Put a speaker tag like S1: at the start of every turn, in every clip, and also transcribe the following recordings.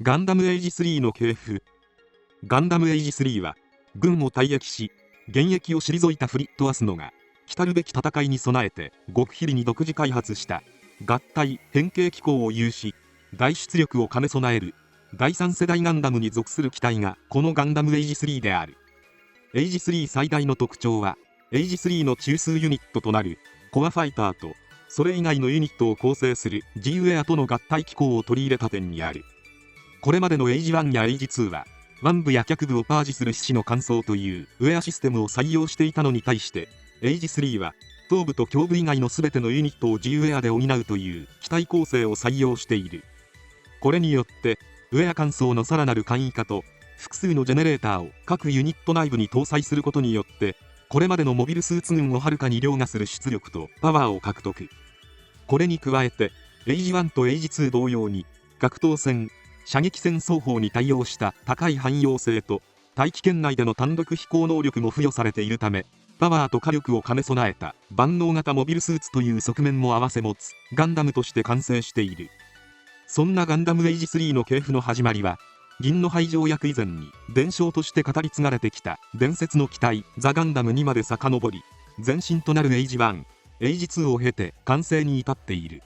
S1: ガンダムエイジ3の系譜。ガンダムエイジ3は軍を退役し現役を退いたフリット・アスノが来るべき戦いに備えて極秘裏に独自開発した合体変形機構を有し大出力を兼ね備える第3世代ガンダムに属する機体がこのガンダムエイジ3である。エイジ3最大の特徴はエイジ3の中枢ユニットとなるコアファイターとそれ以外のユニットを構成する G ウェアとの合体機構を取り入れた点にある。これまでのエイジ1やエイジ2は腕部や脚部をパージする四肢の乾燥というウェアシステムを採用していたのに対してエイジ3は頭部と胸部以外の全てのユニットを G ウェアで補うという機体構成を採用している。これによってウェア乾燥のさらなる簡易化と複数のジェネレーターを各ユニット内部に搭載することによってこれまでのモビルスーツ群をはるかに凌駕する出力とパワーを獲得。これに加えてエイジ1とエイジ2同様に格闘戦射撃戦双方に対応した高い汎用性と大気圏内での単独飛行能力も付与されているためパワーと火力を兼ね備えた万能型モビルスーツという側面も併せ持つガンダムとして完成している。そんなガンダムエイジ3の系譜の始まりは銀の廃条約以前に伝承として語り継がれてきた伝説の機体ザ・ガンダムにまで遡り前身となるエイジ1、エイジ2を経て完成に至っている。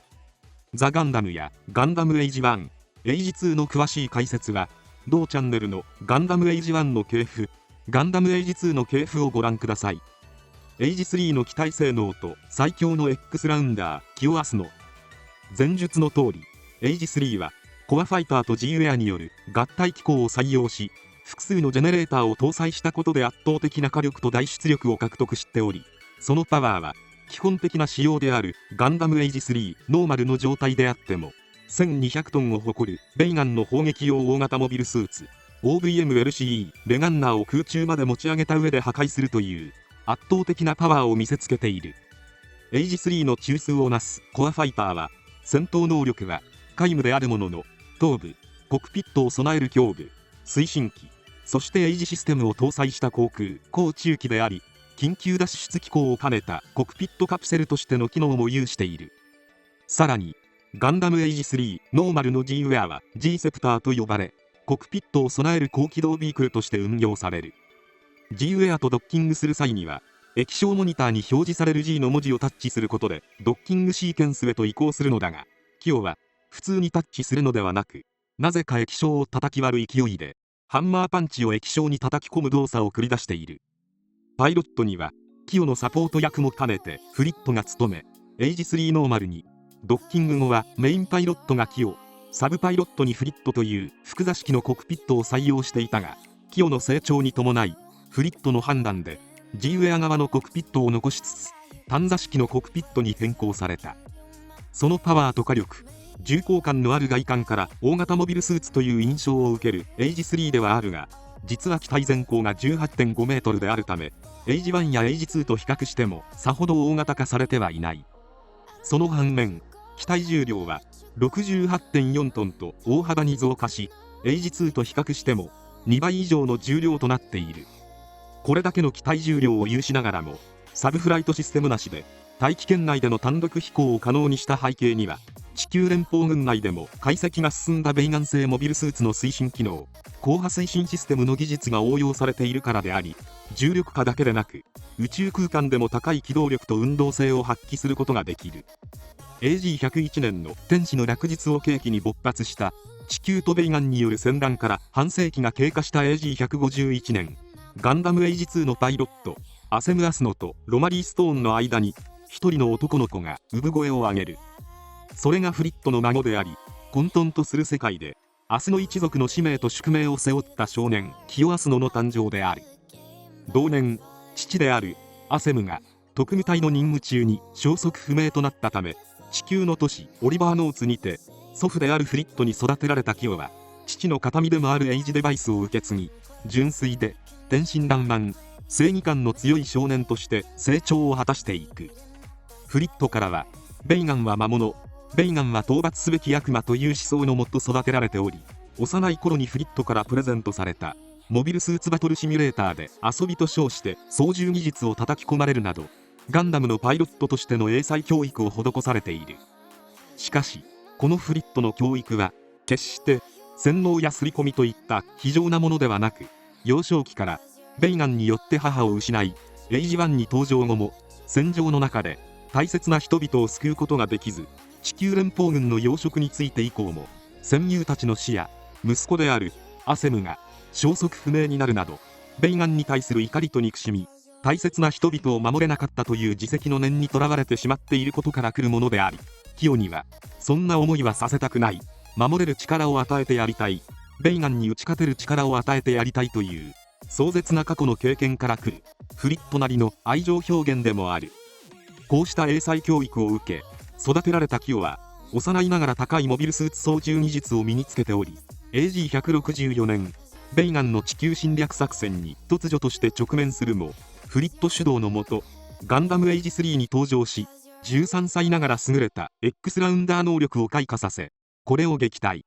S1: ザ・ガンダムやガンダムエイジ1、エイジ2の詳しい解説は同チャンネルのガンダムエイジ1の系譜、ガンダムエイジ2の系譜をご覧ください。エイジ3の機体性能と最強の X ラウンダーキオアスノ。前述の通りエイジ3はコアファイターと G ウェアによる合体機構を採用し複数のジェネレーターを搭載したことで圧倒的な火力と大出力を獲得しておりそのパワーは基本的な仕様であるガンダムエイジ3ノーマルの状態であっても1200トンを誇るベイガンの砲撃用大型モビルスーツ OVM-LCE レガンナーを空中まで持ち上げた上で破壊するという圧倒的なパワーを見せつけている。エイジ3の中枢をなすコアファイターは戦闘能力は皆無であるものの頭部、コクピットを備える胸部、推進機、そしてエイジシステムを搭載した航空・高中機であり緊急脱出機構を兼ねたコクピットカプセルとしての機能も有している。さらにガンダムエイジ3ノーマルの G ウェアは G セプターと呼ばれコクピットを備える高機動ビークルとして運用される。 G ウェアとドッキングする際には液晶モニターに表示される G の文字をタッチすることでドッキングシーケンスへと移行するのだがキオは普通にタッチするのではなくなぜか液晶を叩き割る勢いでハンマーパンチを液晶に叩き込む動作を繰り出している。パイロットにはキオのサポート役も兼ねてフリットが務めエイジ3ノーマルにドッキング後はメインパイロットがキオ、サブパイロットにフリットという複座式のコクピットを採用していたがキオの成長に伴いフリットの判断で G ウェア側のコクピットを残しつつ単座式のコクピットに変更された。そのパワーと火力、重厚感のある外観から大型モビルスーツという印象を受けるエイジ3ではあるが実は機体全高が 18.5 メートルであるためエイジ1やエイジ2と比較してもさほど大型化されてはいない。その反面機体重量は 68.4 トンと大幅に増加しエイジ2と比較しても2倍以上の重量となっている。これだけの機体重量を有しながらもサブフライトシステムなしで大気圏内での単独飛行を可能にした背景には地球連邦軍内でも解析が進んだベイガン製モビルスーツの推進機能、高波推進システムの技術が応用されているからであり重力化だけでなく宇宙空間でも高い機動力と運動性を発揮することができる。 AG101 年の天使の落日を契機に勃発した地球とベイガンによる戦乱から半世紀が経過した AG151 年ガンダムエイジ2のパイロットアセム・アスノとロマリー・ストーンの間に一人の男の子が産声を上げる。それがフリットの孫であり混沌とする世界でアスノ一族の使命と宿命を背負った少年キオアスノの誕生である。同年父であるアセムが特務隊の任務中に消息不明となったため地球の都市オリバーノーツにて祖父であるフリットに育てられたキオは父の形見でもあるエイジデバイスを受け継ぎ純粋で天真爛漫正義感の強い少年として成長を果たしていく。フリットからはベイガンは魔物、ベイガンは討伐すべき悪魔という思想のもと育てられており幼い頃にフリットからプレゼントされたモビルスーツバトルシミュレーターで遊びと称して操縦技術を叩き込まれるなどガンダムのパイロットとしての英才教育を施されている。しかしこのフリットの教育は決して洗脳や刷り込みといった非常なものではなく、幼少期からベイガンによって母を失い、エイジ1に登場後も戦場の中で大切な人々を救うことができず、地球連邦軍の要職に就いて以降も戦友たちの死や息子であるアセムが消息不明になるなど、ベイガンに対する怒りと憎しみ、大切な人々を守れなかったという自責の念にとらわれてしまっていることから来るものであり、キヨにはそんな思いはさせたくない、守れる力を与えてやりたい、ベイガンに打ち勝てる力を与えてやりたいという壮絶な過去の経験から来るフリットなりの愛情表現でもある。こうした英才教育を受け育てられたキヨは、幼いながら高いモビルスーツ操縦技術を身につけており、 AG164 年ベイガンの地球侵略作戦に突如として直面するも、フリット主導のもとガンダムエイジ3に登場し、13歳ながら優れた X ラウンダー能力を開花させ、これを撃退。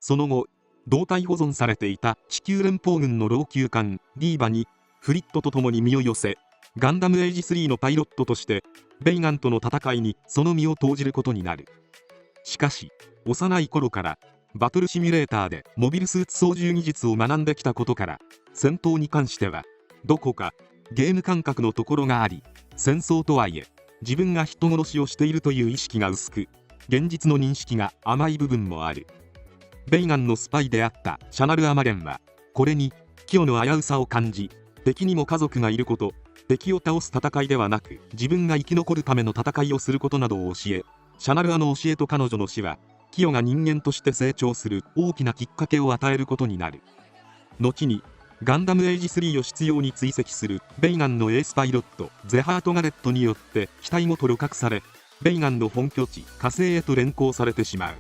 S1: その後、動態保存されていた地球連邦軍の老朽艦ディーバにフリットと共に身を寄せ、ガンダムエイジ3のパイロットとしてベイガンとの戦いにその身を投じることになる。しかし幼い頃からバトルシミュレーターでモビルスーツ操縦技術を学んできたことから、戦闘に関してはどこかゲーム感覚のところがあり、戦争とはいえ自分が人殺しをしているという意識が薄く、現実の認識が甘い部分もある。ベイガンのスパイであったシャナル・アマレンはこれにキヨの危うさを感じ、敵にも家族がいること、敵を倒す戦いではなく自分が生き残るための戦いをすることなどを教え、シャナルアの教えと彼女の死はキヨが人間として成長する大きなきっかけを与えることになる。後にガンダムエイジ3を執拗に追跡するベイガンのエースパイロットゼハート・ガレットによって機体ごと旅客され、ベイガンの本拠地火星へと連行されてしまう。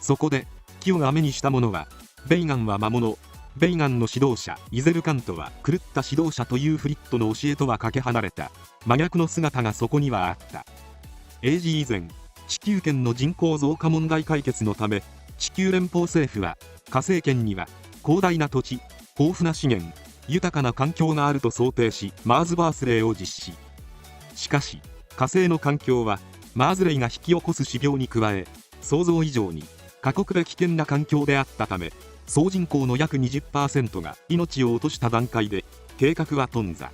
S1: そこでキヨが目にしたものは、ベイガンは魔物、ベイガンの指導者イゼルカントは狂った指導者というフリットの教えとはかけ離れた真逆の姿がそこにはあった。英治以前、地球圏の人口増加問題解決のため、地球連邦政府は火星圏には広大な土地、豊富な資源、豊かな環境があると想定しマーズバースレイを実施。しかし火星の環境はマーズレイが引き起こす死病に加え、想像以上に過酷で危険な環境であったため、総人口の約 20% が命を落とした段階で計画は頓挫。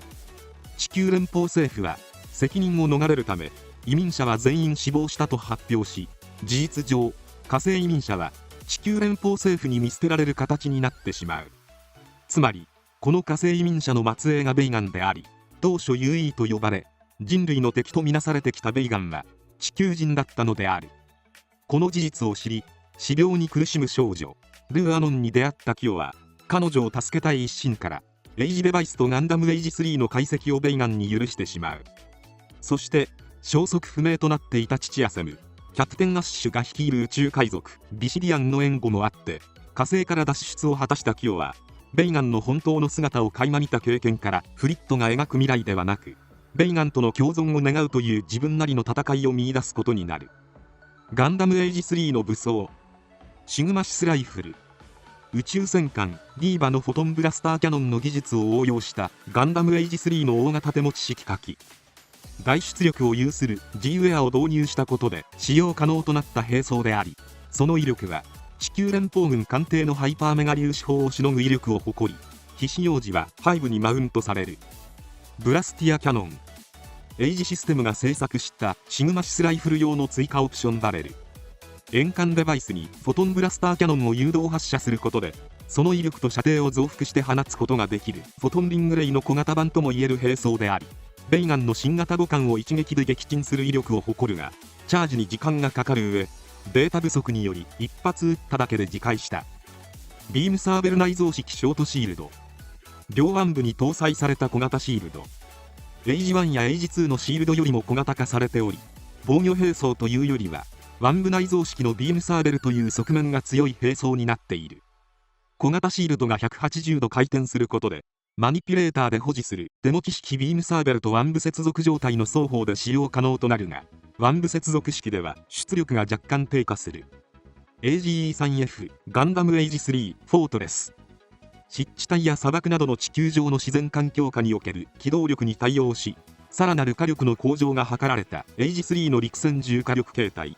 S1: 地球連邦政府は責任を逃れるため移民者は全員死亡したと発表し、事実上火星移民者は地球連邦政府に見捨てられる形になってしまう。つまりこの火星移民者の末裔がベイガンであり、当初 UE と呼ばれ人類の敵とみなされてきたベイガンは地球人だったのである。この事実を知り、死病に苦しむ少女ルーアノンに出会ったキヨは、彼女を助けたい一心からエイジデバイスとガンダムエイジ3の解析をベイガンに許してしまう。そして消息不明となっていた父アセム、キャプテンアッシュが率いる宇宙海賊ビシリアンの援護もあって火星から脱出を果たしたキヨは、ベイガンの本当の姿を垣間見た経験から、フリットが描く未来ではなくベイガンとの共存を願うという自分なりの戦いを見出すことになる。ガンダムエイジ3の武装、シグマシスライフル、宇宙戦艦ディーバのフォトンブラスターキャノンの技術を応用したガンダムエイジ3の大型手持ち式火器、大出力を有する G ウェアを導入したことで使用可能となった兵装であり、その威力は地球連邦軍艦艇のハイパーメガ粒子砲をしのぐ威力を誇り、非使用時は背部にマウントされる。ブラスティアキャノン、エイジシステムが製作したシグマシスライフル用の追加オプションバレル。円環デバイスにフォトンブラスターキャノンを誘導発射することで、その威力と射程を増幅して放つことができるフォトンリングレイの小型版ともいえる兵装であり、ベイガンの新型母艦を一撃で撃沈する威力を誇るが、チャージに時間がかかる上、データ不足により一発撃っただけで自壊した。ビームサーベル内蔵式ショートシールド、両腕部に搭載された小型シールド、エイジ1やエイジ2のシールドよりも小型化されており、防御兵装というよりは腕部内蔵式のビームサーベルという側面が強い兵装になっている。小型シールドが180度回転することで、マニピュレーターで保持するデモ機式ビームサーベルと腕部接続状態の双方で使用可能となるが、腕部接続式では出力が若干低下する。 AGE3F ガンダムエイジ3フォートレス、湿地帯や砂漠などの地球上の自然環境下における機動力に対応し、さらなる火力の向上が図られたエイジ3の陸戦重火力形態。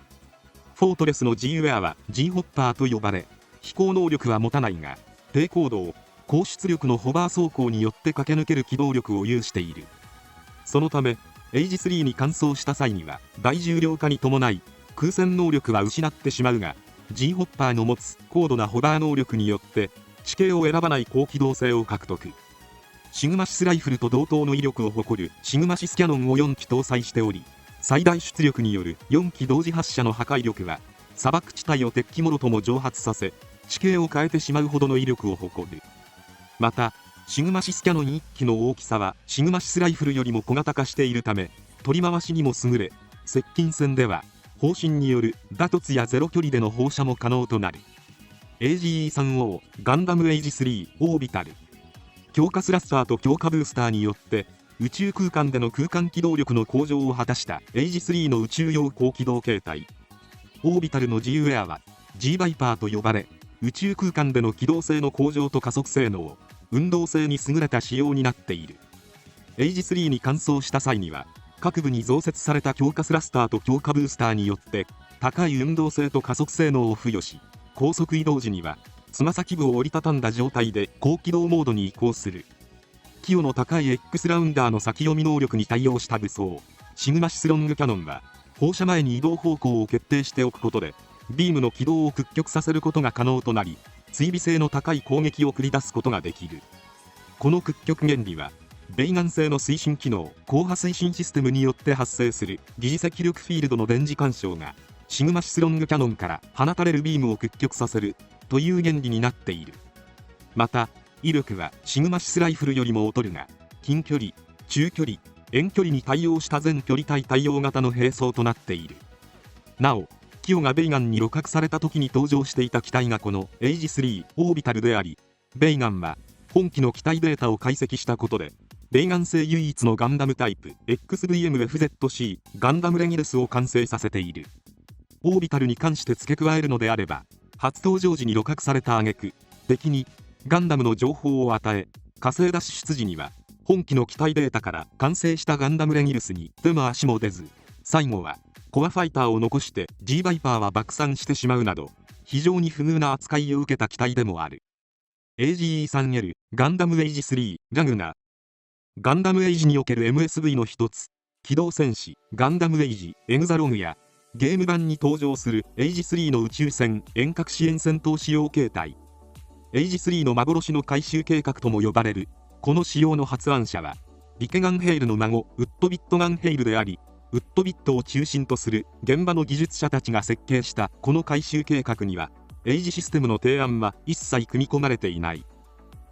S1: フォートレスの G ウェアは G ホッパーと呼ばれ、飛行能力は持たないが、低高度、高出力のホバー走行によって駆け抜ける機動力を有している。そのためエイジ3に換装した際には大重量化に伴い空戦能力は失ってしまうが、 G ホッパーの持つ高度なホバー能力によって地形を選ばない高機動性を獲得。シグマシスライフルと同等の威力を誇るシグマシスキャノンを4機搭載しており、最大出力による4機同時発射の破壊力は砂漠地帯を敵機もろとも蒸発させ地形を変えてしまうほどの威力を誇る。またシグマシスキャノン1機の大きさはシグマシスライフルよりも小型化しているため取り回しにも優れ、接近戦では砲身による打突やゼロ距離での放射も可能となる。 AGE-3O ガンダムエイジ3オービタル、強化スラスターと強化ブースターによって宇宙空間での空間機動力の向上を果たしたエイジ3の宇宙用高機動形態。オービタルの自由エアは G バイパーと呼ばれ、宇宙空間での機動性の向上と加速性能、運動性に優れた仕様になっている。エイジ3に換装した際には各部に増設された強化スラスターと強化ブースターによって高い運動性と加速性能を付与し、高速移動時にはつま先部を折りたたんだ状態で高機動モードに移行する。寄与の高い X ラウンダーの先読み能力に対応した武装シグマシスロングキャノンは放射前に移動方向を決定しておくことでビームの軌道を屈曲させることが可能となり、追尾性の高い攻撃を繰り出すことができる。この屈曲原理はベイガン製の推進機能高波推進システムによって発生する疑似積力フィールドの電磁干渉がシグマシスロングキャノンから放たれるビームを屈曲させるという原理になっている。また威力はシグマシスライフルよりも劣るが、近距離、中距離、遠距離に対応した全距離対対応型の兵装となっている。なおキヨがベイガンに鹵獲された時に登場していた機体がこのエイジ3オービタルであり、ベイガンは本機の機体データを解析したことでベイガン製唯一のガンダムタイプ XVMFZC ガンダムレギルスを完成させている。オービタルに関して付け加えるのであれば、初登場時に鹵獲された挙句敵にガンダムの情報を与え、火星脱出時には本機の機体データから完成したガンダムレギルスに手も足も出ず、最後はコアファイターを残して G バイパーは爆散してしまうなど非常に不遇な扱いを受けた機体でもある。 AGE-3L ガンダムエイジ3ラグナー、ガンダムエイジにおける MSV の一つ、機動戦士ガンダムエイジエグザログやゲーム版に登場するエイジ3の宇宙船遠隔支援戦闘仕様形態。エイジ3の幻の回収計画とも呼ばれるこの仕様の発案者はリケガンヘイルの孫ウッドビットガンヘイルであり、ウッドビットを中心とする現場の技術者たちが設計したこの回収計画にはエイジシステムの提案は一切組み込まれていない。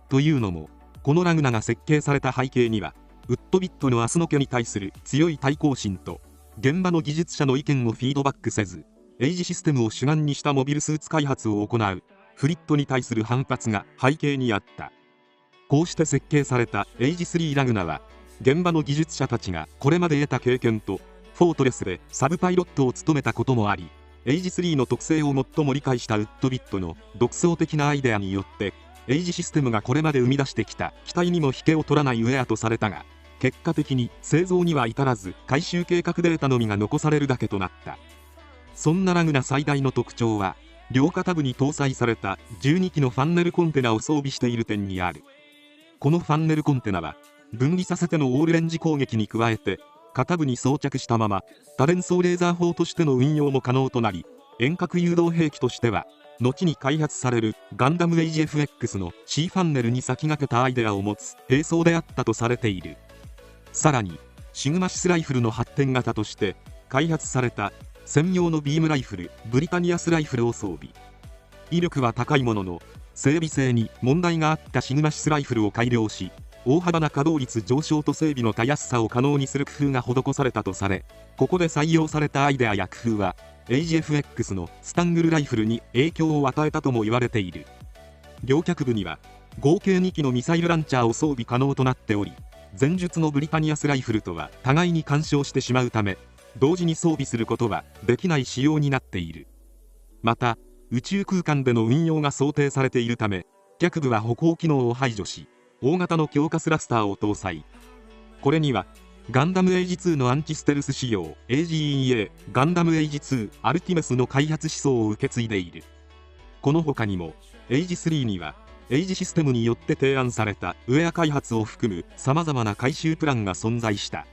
S1: というのもこのラグナが設計された背景にはウッドビットの明日の家に対する強い対抗心と現場の技術者の意見をフィードバックせずエイジシステムを主眼にしたモビルスーツ開発を行うフリットに対する反発が背景にあった。こうして設計されたエイジ3ラグナは現場の技術者たちがこれまで得た経験とフォートレスでサブパイロットを務めたこともあり、エイジ3の特性を最も理解したウッドビットの独創的なアイデアによってエイジシステムがこれまで生み出してきた機体にも引けを取らないウェアとされたが、結果的に製造には至らず回収計画データのみが残されるだけとなった。そんなラグナ最大の特徴は両肩部に搭載された12機のファンネルコンテナを装備している点にある。このファンネルコンテナは分離させてのオールレンジ攻撃に加えて肩部に装着したまま多連装レーザー砲としての運用も可能となり、遠隔誘導兵器としては後に開発されるガンダムエイジ FX の C ファンネルに先駆けたアイデアを持つ兵装であったとされている。さらにシグマシスライフルの発展型として開発された専用のビームライフルブリタニアスライフルを装備。威力は高いものの整備性に問題があったシグマシスライフルを改良し、大幅な稼働率上昇と整備のたやすさを可能にする工夫が施されたとされ、ここで採用されたアイデアや工夫はエイジ FX のスタングルライフルに影響を与えたとも言われている。両脚部には合計2機のミサイルランチャーを装備可能となっており、前述のブリタニアスライフルとは互いに干渉してしまうため同時に装備することはできない仕様になっている。また宇宙空間での運用が想定されているため脚部は歩行機能を排除し大型の強化スラスターを搭載。これにはガンダムエイジ2のアンチステルス仕様 AGEA ガンダムエイジ2アルティメスの開発思想を受け継いでいる。この他にもエイジ3にはエイジシステムによって提案されたウェア開発を含むさまざまな回収プランが存在した。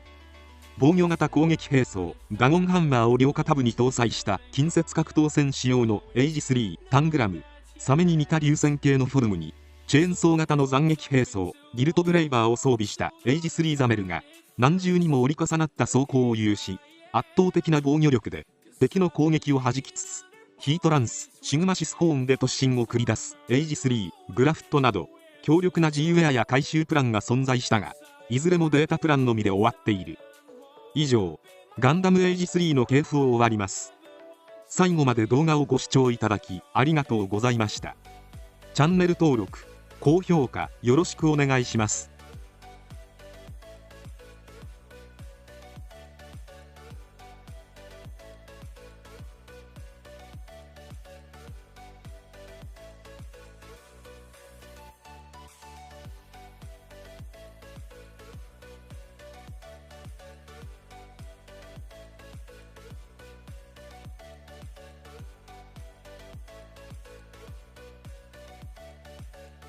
S1: 防御型攻撃兵装ダゴンハンマーを両肩部に搭載した近接格闘戦仕様のエイジ3タングラム、サメに似た流線形のフォルムにチェーンソー型の斬撃兵装ギルトブレイバーを装備したエイジ3ザメルが何重にも折り重なった装甲を有し、圧倒的な防御力で敵の攻撃を弾きつつ、ヒートランスシグマシスホーンで突進を繰り出すエイジ3グラフットなど強力な G ウェアや回収プランが存在したが、いずれもデータプランのみで終わっている。以上、ガンダムエイジ3の系譜を終わります。最後まで動画をご視聴いただきありがとうございました。チャンネル登録、高評価よろしくお願いします。